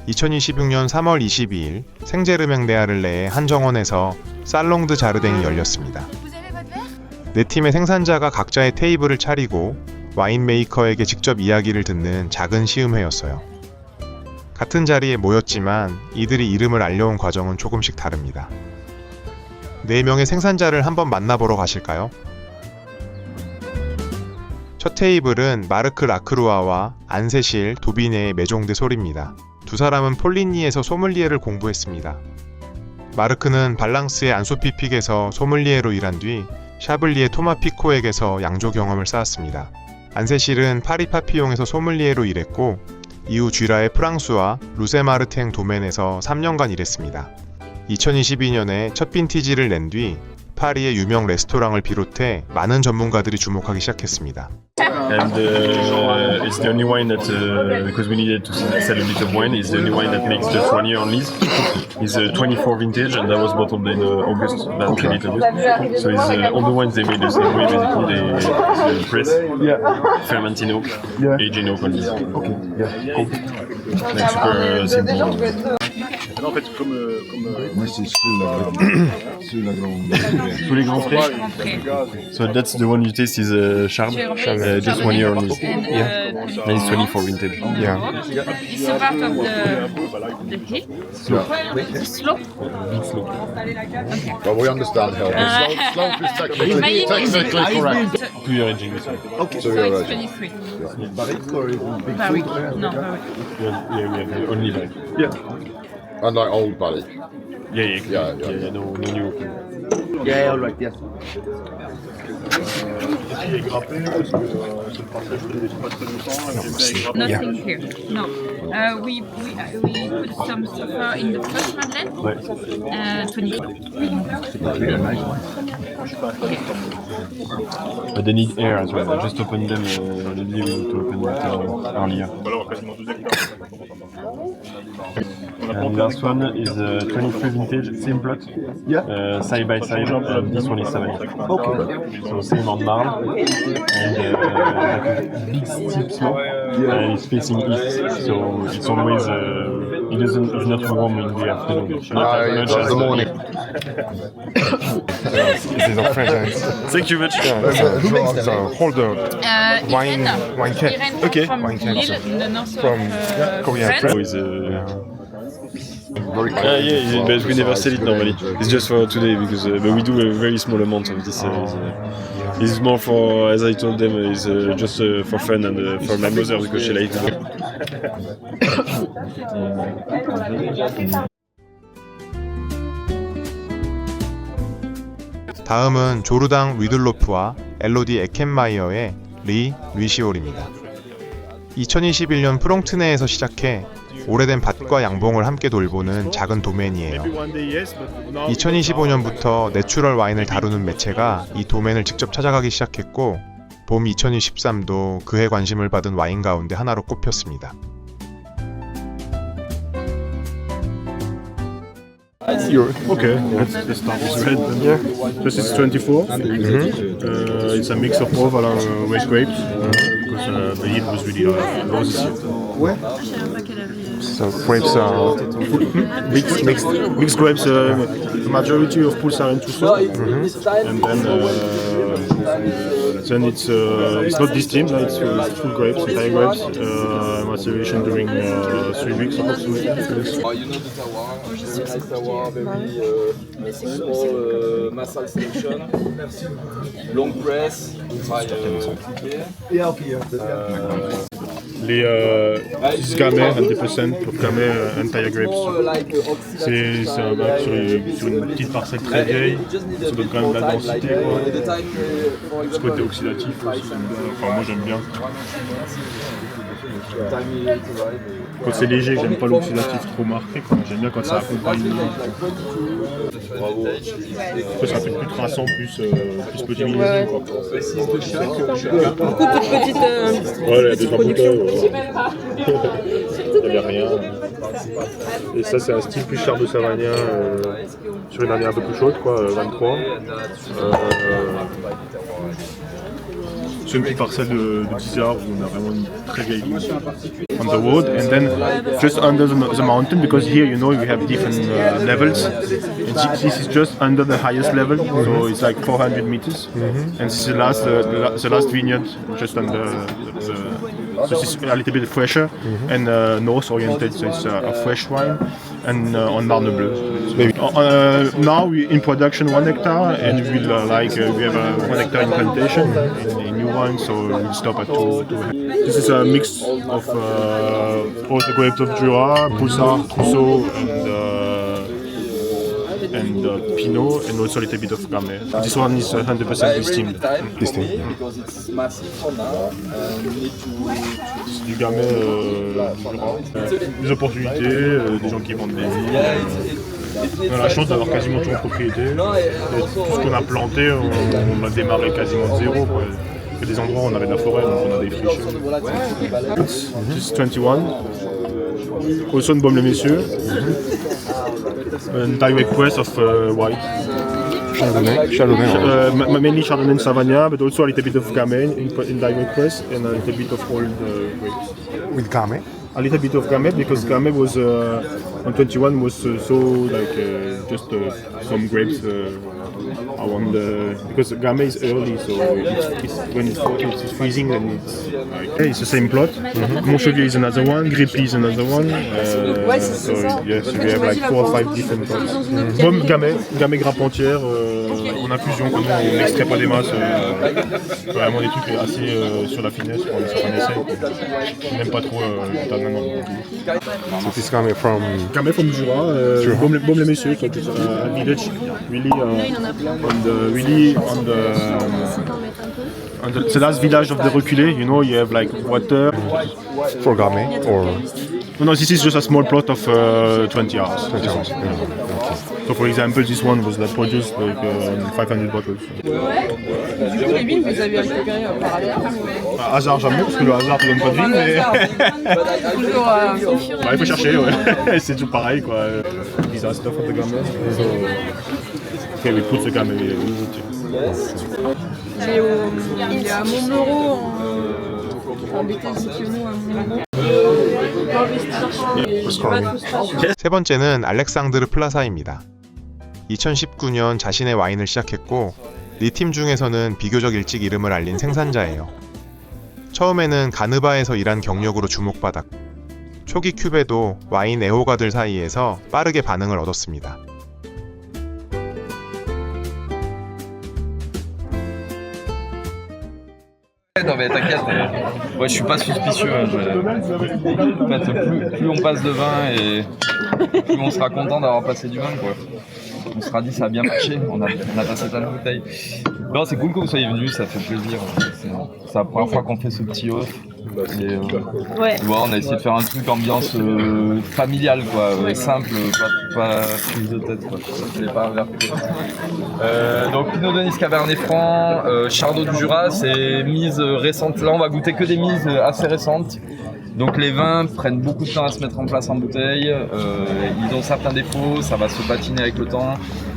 2026년 3월 22일 생제르맹-레아를레의 한 정원에서 살롱드 자르댕이 열렸습니다. 네 팀의 생산자가 각자의 테이블을 차리고 와인 메이커에게 직접 이야기를 듣는 작은 시음회였어요. 같은 자리에 모였지만 이들이 이름을 알려온 과정은 조금씩 다릅니다. 4명의 생산자를 한번 만나보러 가실까요? 첫 테이블은 마르크 라크루아와 안세실 도비네의 메종드 솔입니다. 두 사람은 폴리니에서 소믈리에를 공부했습니다. 마르크는 발랑스의 안소피픽에서 소믈리에로 일한 뒤 샤블리의 토마 피코에게서 양조 경험을 쌓았습니다. 안세실은 파리 파피용에서 소믈리에로 일했고 이후 쥐라의 프랑스와 루세마르탱 도멘에서 3년간 일했습니다. 2022년에 첫 빈티지를 낸 뒤 파리의 유명 레스토랑을 비롯해 많은 전문가들이 주목하기 시작했습니다. And it's the only wine that, because we needed to sell a bit of wine, it's the only wine that makes just 1 year on lease. It's a 24 vintage and that was bottled in August, last August. So it's all the wines they made the same way, basically they press, ferment in oak, age in oak on lease. Okay, yeah, cool. Like super simple. En fait, comme Moi, c'est sous la grande. Tous les grands frais. So that's the one you taste is Charme, just 1 year on lease. And it's 24 vintage. It's a part of the heat. Slope. Big slope. Well, we understand how. Slope is technically correct. 2 year aging. Okay, so So you're it's right. 23. Barrique or big Barrique. fruit? No, barrique. Yeah, we have only like. And like old barrique. Yeah, no new. Yeah, all right, yes. il est grappé, parce que c'est le passage de pas très longtemps, et bien Nothing here. No. We put some sulfur in the first Madeleine. 24. But they need air as well. I just opened them. Maybe we need to open it earlier. voilà, on a quasiment 2 hectares. And last one is 23 vintage, same plot. Side by side. And this one is 70. Okay. So same on Marl. And like a big steep slope. And it's facing east. So it's always it's not warm in the afternoon. It's the morning. This is our friends. Thank you much. Who makes them? So holder wine can. Irene Okay, from wine can. Lille, in the north From of Korean France. So it's, Very cool. yeah, but we never sell it normally. It's just for today because but we do a very small amount of this. It's more for, as I told them, it's just for fun and for my mother because she likes it. 다음은 조르당 위들로프와 엘로디 에켄마이어의 리시올입니다. 2021년 프롱트네에서 시작해 오래된 밭과 양봉을 함께 돌보는 작은 도메인이에요. 2025년부터 내추럴 와인을 다루는 매체가 이 도메인을 직접 찾아가기 시작했고 봄 2023도 그해 관심을 받은 와인 가운데 하나로 꼽혔습니다. Okay, let's start with red. Yeah. This is 24. It's a mix of all our red grapes because the yield was really low this year. So grapes are Mixed grapes, the majority of pools are in Toussaint, and then it's not distilled, it's full grapes, entire grapes, maceration during 3 weeks approximately. Massal selection, long press, Les 10 gamay, 20% of gamay, entire grapes. C'est un bac sur une petite parcelle très vieille, ça donne quand même de la densité, quoi. Ce côté oxydatif aussi, enfin moi j'aime bien. Quand c'est léger, j'aime pas l'oxydatif trop marqué, quoi. J'aime bien quand ça accompagne. Après, ça fait plus traçant, plus petit millésime, quoi. Beaucoup de petites Ouais, des productions. Il n'y avait rien. Et ça, c'est un style plus Chardonnay Savagnin sur une année un peu plus chaude, quoi, 23. C'est une petite parcelle de 10 arbres où on a vraiment une très vieille vigne. On the road, and then just under the mountain, because here you know we have different levels. And this is just under the highest level, so it's like 400 meters. And this is the last vineyard just under so it's a little bit fresher and north oriented, so it's a fresh wine and on Marne Bleu. Now we're in production 1 hectare, and we have a 1 hectare in plantation in new wine, so we'll stop at 2. This is a mix of all the grapes of Jura, Poussard, Trousseau, and Pinot, and also a little bit of Gamay. This one is 100% distilled. Because it's massive for now. C'est du Gamay du Jura. Des opportunités, des gens qui vendent des vignes. On a la chance d'avoir quasiment tout en propriété. Et tout ce qu'on a planté, on a démarré quasiment de zéro. Quoi. Il y a des endroits où on avait de la forêt, donc on a des friches. This is 21. Also in Baume-les-Messieurs. Direct press of white. Chardonnay. Mainly Chardonnay and Savagnin, but also a little bit of Gamay in direct press and a little bit of old grapes. With Gamay. A little bit of Gamay because Gamay was on 21 was just some grapes around because Gamay is early, so when it's freezing and it's the same plot. Montchevier is another one, Grépy is another one. So yes, we have like 4 or 5 different plots. Pomme Gamay grappe entière, en infusion, comme on n'extrait pas des masses. Vraiment des trucs assez sur la finesse pour un certain essai. Même pas trop So this Gamay from Gamay from Jura, Baume-les-Messieurs, so it's a village really on the last village of the reculé. You know, you have like water. for Gamay or No, this is just a small plot of 20 hours. 20 hours. Yeah. So for example, this one was that produced like 500 bottles. Du coup, les vignes, vous avez récupéré par ailleurs Hasard jamais, parce que le hasard ne donne pas de vie, mais Toujours. il faut chercher, ouais. C'est toujours pareil, quoi. These are stuff of the Gamay. So, okay, we put the Gamay. Il est à Montmeuron, en BTS-Siono à Montmeuron. 세 번째는 알렉상드르 플라사입니다. 2019년 자신의 와인을 시작했고 이 팀 중에서는 비교적 일찍 이름을 알린 생산자예요. 처음에는 가느바에서 일한 경력으로 주목받았고 초기 큐베도 와인 애호가들 사이에서 빠르게 반응을 얻었습니다. Non mais t'inquiète, moi je suis pas suspicieux. En fait, plus on passe de vin et plus on sera content d'avoir passé du vin, quoi. On se sera dit ça a bien marché, on a passé plein de bouteilles. Non, c'est cool que vous soyez venus, ça fait plaisir. C'est la première fois qu'on fait ce petit off. Et, Ouais. tu vois, on a essayé de faire un truc ambiance familiale, quoi, simple, pas prise de tête, quoi. Je l'ai pas inversé. Donc Pinot de Nice, Cabernet Franc, Chardonnay du Jura, c'est mise récente. Là, on va goûter que des mises assez récentes. Donc les vins prennent beaucoup de temps à se mettre en place en bouteille, ils ont certains défauts, ça va se patiner avec le temps,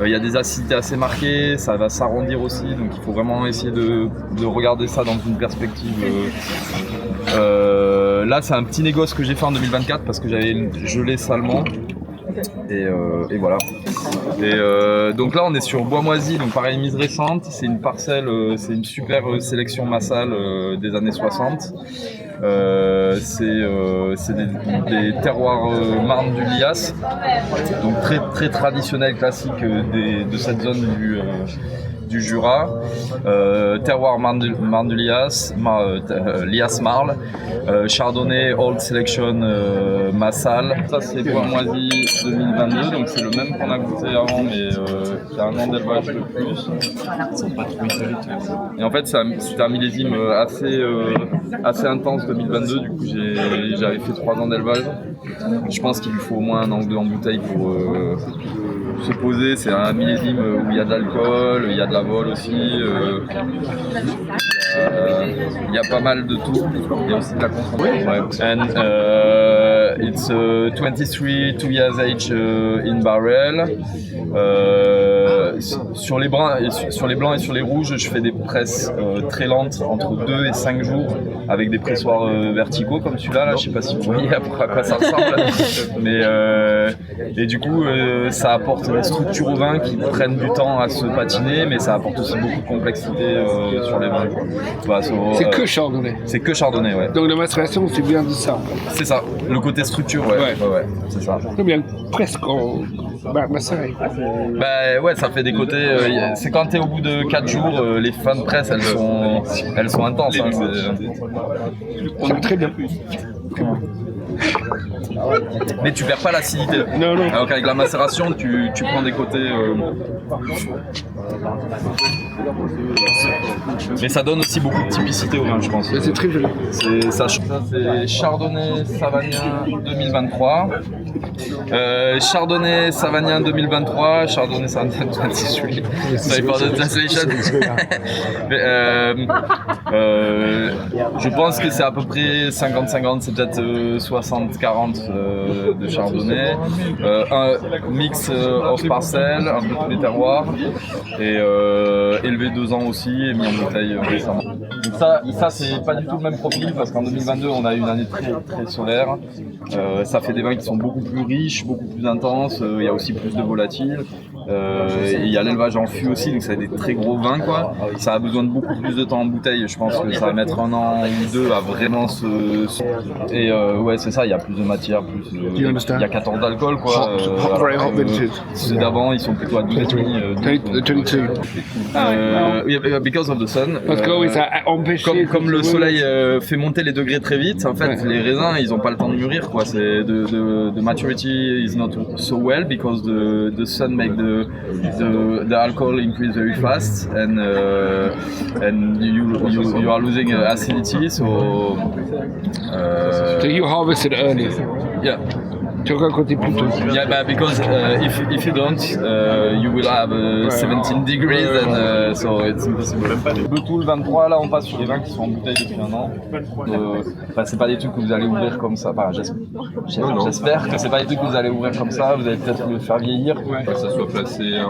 il y a des acidités assez marquées, ça va s'arrondir aussi, donc il faut vraiment essayer de regarder ça dans une perspective. Là c'est un petit négoce que j'ai fait en 2024 parce que j'avais gelé salement. Et voilà. Et donc là on est sur Bois Moisi, donc pareil mise récente, c'est une parcelle, c'est une super sélection massale des années 60. C'est des terroirs Marne du Lias, donc très très traditionnel classique de cette zone du Jura, terroir Marne du Lias, Lias Marle, Chardonnay Old Selection Massal. Ça c'est Bois Moisi 2022, donc c'est le même qu'on a goûté avant, mais qui a un an d'élevage de plus. Et en fait c'était un millésime assez intense 2022, du coup j'avais fait 3 ans d'élevage. Je pense qu'il lui faut au moins un an ou deux en bouteille pour se poser. C'est un millésime où il y a de l'alcool, il y a de la vol aussi, il y a pas mal de tout, il y a aussi de la concentration. And It's 23 2 years age in barrel. Sur les blancs et sur les rouges, je fais des presses très lentes entre 2 et 5 jours avec des pressoirs verticaux comme celui-là. Là, je sais pas si vous voyez à quoi ça ressemble. Mais et du coup, ça apporte des structures au vin qui prennent du temps à se patiner, mais ça apporte aussi beaucoup de complexité sur les vins. C'est que chardonnay. C'est que chardonnay, ouais. Donc la macération, c'est bien de ça. C'est ça. Le côté structure, ouais, c'est ça. C'est bien presque en macéré. Bah ouais, ça fait des côtés. C'est quand t'es au bout de 4 jours, les fins de presse, elles sont intenses. Hein, On est très bien. Mais tu perds pas l'acidité. Non. Alors qu'avec la macération, tu prends des côtés. Mais ça donne aussi beaucoup de typicité au vin, je pense. C'est très joli. C'est Chardonnay Savagnin 2023. Chardonnay Savagnin 2023. Chardonnay Savagnin 2023. Sorry for the translation. Je pense que c'est à peu près 50-50, c'est peut-être 60-40 de Chardonnay. Un mix off parcelle, un peu tous les terroirs. Et élevé 2 ans aussi et mis en bouteille récemment. Donc ça c'est pas du tout le même profil parce qu'en 2022 on a eu une année très très solaire. Ça fait des vins qui sont beaucoup plus riches, beaucoup plus intenses, il y a aussi plus de volatiles. Et il y a l'élevage en fût aussi, donc ça a des très gros vins quoi. Ça a besoin de beaucoup plus de temps en bouteille, je pense que ça va mettre 1 an ou 2 à vraiment Et ouais c'est ça, il y a plus de matière, il y a 14 d'alcool quoi. Ceux d'avant ils sont plutôt à 12,5. Because of the sun. Parce que oui, ça a empêché. Comme le soleil fait monter les degrés très vite, en fait les raisins ils ont pas le temps de mûrir quoi. C'est the maturity is not so well because the sun make the alcohol increase very fast and you are losing acidity so you harvested early. Yeah. Tu racontais plutôt. Yeah, because if you don't, you will have 17 degrees and so it's impossible. Le tout le 23, là on passe sur des vins qui sont en bouteille depuis 1 an. C'est pas des trucs que vous allez ouvrir comme ça. Enfin, j'espère que c'est pas des trucs que vous allez ouvrir comme ça. Vous allez peut-être le faire vieillir. Que ça soit placé.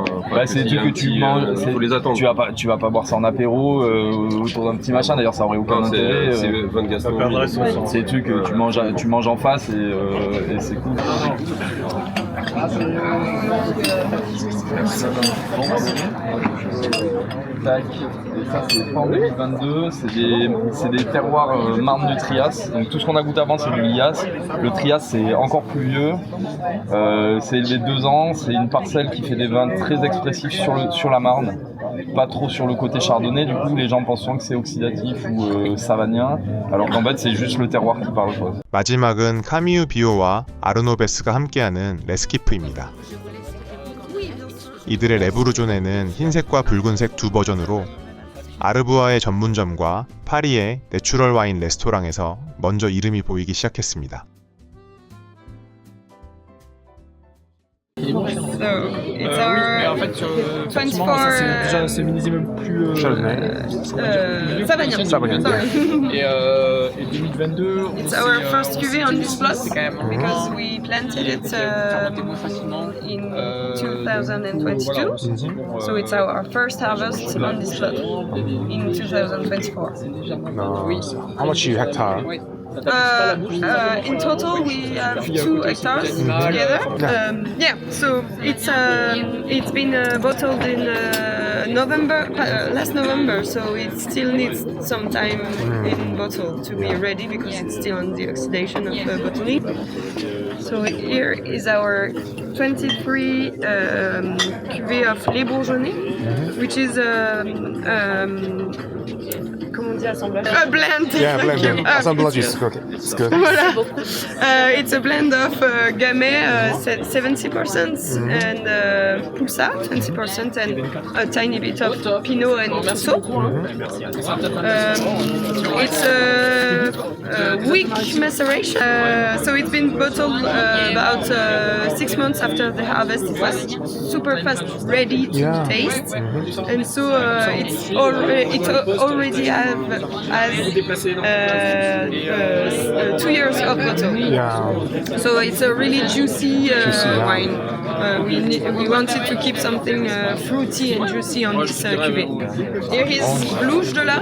C'est des trucs que tu manges. Il faut les attendre. Tu vas pas boire ça en apéro autour d'un petit machin. D'ailleurs, ça aurait aucun intérêt. C'est des trucs que tu manges en face et c'est cool. Tac. Et ça c'est en 2022, c'est des terroirs marnes du Trias. Donc tout ce qu'on a goûté avant c'est du Lias. Le Trias c'est encore plus vieux. C'est élevé 2 ans, c'est une parcelle qui fait des vins très expressifs sur la Marne. Pas trop sur le côté chardonnay, du coup les gens pensent souvent que c'est oxydatif ou savagnin, alors qu'en fait c'est juste le terroir qui parle quoi. 마지막은 카미유 비오와 아르노베스가 함께하는 레스키프입니다. 이들의 레브루존에는 흰색과 붉은색 2 버전으로 아르부아의 전문점과 파리의 내추럴 와인 레스토랑에서 먼저 이름이 보이기 시작했습니다. So it's our 24 c'est millésime plus Savagnin. et 2022 It's our first cuvée on this plot because we planted it in 2022. So it's our first harvest on this plot in 2024. How much hectare? In total, we have 2 hectares together. So it's been bottled in last November. So it still needs some time in bottle to be ready because it's still on the oxidation of the bottling. So here is our 23 cuvée of Les Bourgeonnais, which is comment on dit assemblage? A blend. Yeah, blend. Assemblage is good. It's good. Voilà. It's a blend of Gamay, 70%, and Poulsa, 20%, and a tiny bit of Pinot and Trousseau. It's a week maceration. So it's been bottled about 6 months after the harvest. It was super fast, ready to taste, and so it already have 2 years of bottle. Yeah. So it's a really juicy wine. We wanted to keep something fruity and juicy on this cuvée. Here is Blouge de la.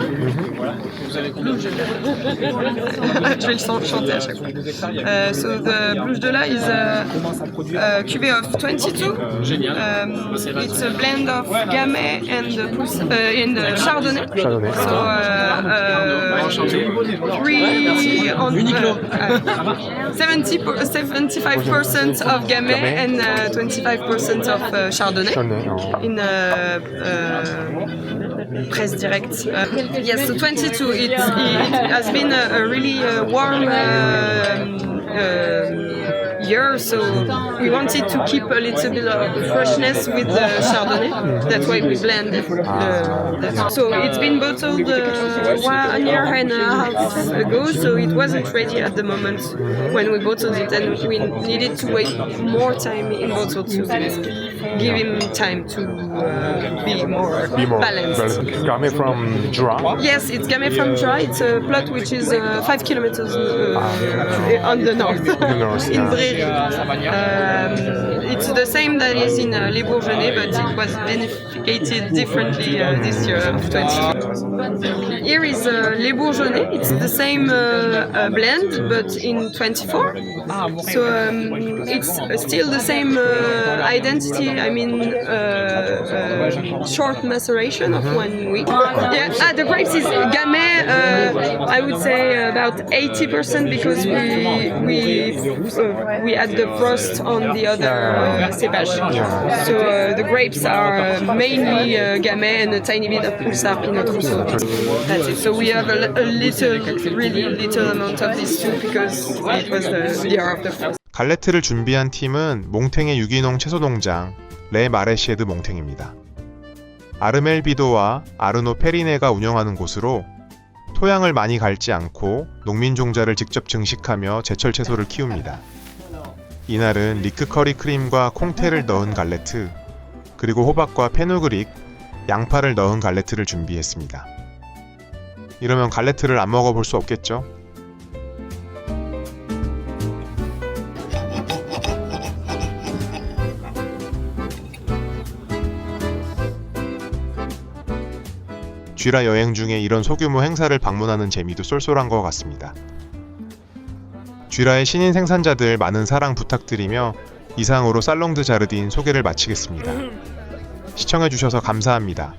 Blouge de la. Je vais le chanter à chaque fois. So the Blouge de la is a cuvée of 22. It's a blend of Gamay and Chardonnay. Chardonnay. So 75% of Gamay and 25% of Chardonnay. Chardonnay, oh. In press direct. Yes, so 22. It has been a really warm year, so we wanted to keep a little bit of freshness with the Chardonnay. That's why we blended. So it's been bottled 1 year and a half ago, so it wasn't ready at the moment when we bottled it, and we needed to wait more time in bottle to give him time to be more balanced. Gamay from Jura. Yes, it's Gamay from Jura. It's a plot which is 5 kilometers on the north, in Bréry. It's the same that is in Les Bourgeonnais, but it was vinificated differently this year of 20. Here is Les Bourgeonnais. It's the same blend, but in 24. So it's still the same identity. I mean, short maceration of 1 week. Yeah, the grapes is Gamay. I would say about 80% because we add the frost on the other cépage. So the grapes are mainly Gamay and a tiny bit of Pulsar Pinot Rousseau. That's it. So we have a really little amount of these two because it was the year of the frost. 갈레트를 준비한 팀은 몽탱의 유기농 채소농장 레 마레시에드 몽탱입니다. 아르멜 비도와 아르노 페리네가 운영하는 곳으로 토양을 많이 갈지 않고 농민 종자를 직접 증식하며 제철 채소를 키웁니다. 이날은 리크 커리 크림과 콩테를 넣은 갈레트, 그리고 호박과 페누그릭, 양파를 넣은 갈레트를 준비했습니다. 이러면 갈레트를 안 먹어볼 수 없겠죠? 쥐라 여행 중에 이런 소규모 행사를 방문하는 재미도 쏠쏠한 것 같습니다. 쥐라의 신인 생산자들 많은 사랑 부탁드리며 이상으로 살롱드 자르딘 소개를 마치겠습니다. 시청해주셔서 감사합니다.